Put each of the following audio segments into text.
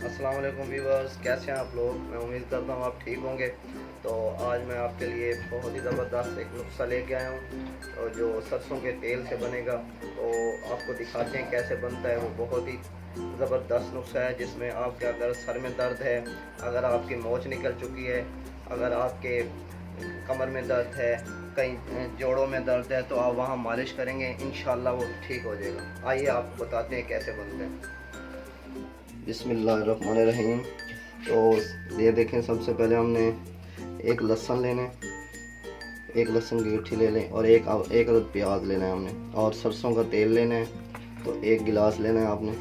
अस्सलाम वालेकुम व्यूअर्स, कैसे हैं आप लोग। मैं उम्मीद करता हूँ आप ठीक होंगे। तो आज मैं आपके लिए बहुत ही ज़बरदस्त एक नुस्खा लेके आया हूँ और जो सरसों के तेल से बनेगा। तो आपको दिखाते हैं कैसे बनता है। वो बहुत ही ज़बरदस्त नुस्खा है जिसमें आपके अगर सर में दर्द है, अगर आपकी मोच निकल चुकी है, अगर आपके कमर में दर्द है, कहीं जोड़ों में दर्द है, तो आप वहाँ मालिश करेंगे, इंशाल्लाह वो ठीक हो जाएगा। आइए आपको बताते हैं कैसे बनते हैं। बिस्मिल्लाहिर्रहमानिर्रहीम। तो ये देखें, सबसे पहले हमने एक लहसुन लेने, एक लहसुन की गट्ठी ले लें और एक अदद प्याज लेना है हमने, और सरसों का तेल लेना है। तो एक गिलास लेना है आपने।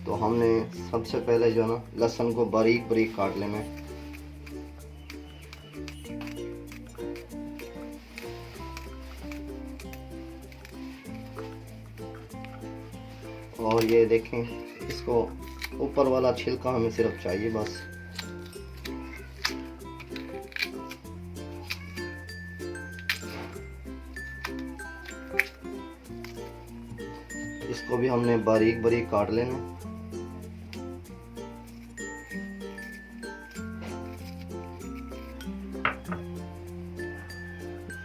तो हमने सबसे पहले जो ना लहसुन को बारीक बारीक काट लेना है। और ये देखें, इसको ऊपर वाला छिलका हमें सिर्फ चाहिए बस। इसको भी हमने बारीक बारीक काट लेना।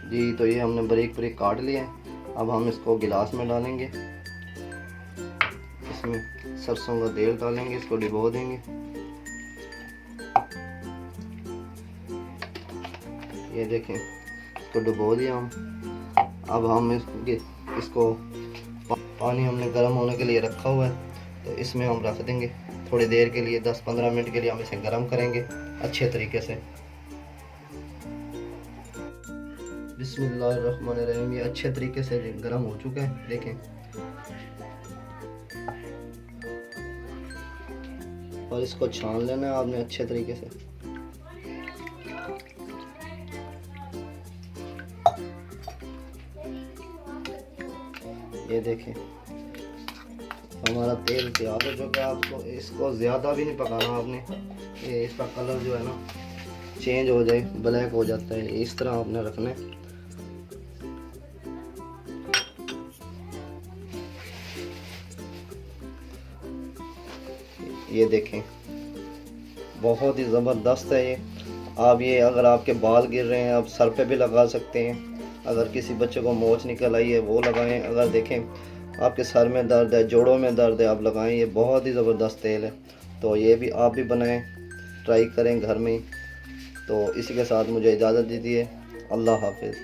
जी, तो ये हमने बारीक बारीक काट लिया है। अब हम इसको गिलास में डालेंगे, इसमें सरसों का तेल डालेंगे, इसको डिबो देंगे। ये देखें, इसको डुबो दिया हम। अब हम इसको पानी हमने गर्म होने के लिए रखा हुआ है, तो इसमें हम रख देंगे थोड़ी देर के लिए, 10-15 मिनट के लिए हम इसे गर्म करेंगे अच्छे तरीके से। बिस्मिल्लाहिर्रहमानिर्रहीम। ये अच्छे तरीके से गर्म हो चुका है, देखें। और इसको छान लेना है आपने अच्छे तरीके से। ये देखें, हमारा तेल तैयार हो चुका है। आपको इसको ज़्यादा भी नहीं पकाना आपने, ये इसका कलर जो है ना चेंज हो जाए, ब्लैक हो जाता है, इस तरह आपने रखना है। ये देखें, बहुत ही ज़बरदस्त है ये। आप ये अगर आपके बाल गिर रहे हैं, आप सर पे भी लगा सकते हैं। अगर किसी बच्चे को मोच निकल आई है वो लगाएं। अगर देखें आपके सर में दर्द है, जोड़ों में दर्द है, आप लगाएं। ये बहुत ही ज़बरदस्त तेल है। तो ये भी आप भी बनाएं, ट्राई करें घर में ही। तो इसी के साथ मुझे इजाज़त दीजिए। अल्लाह हाफिज़।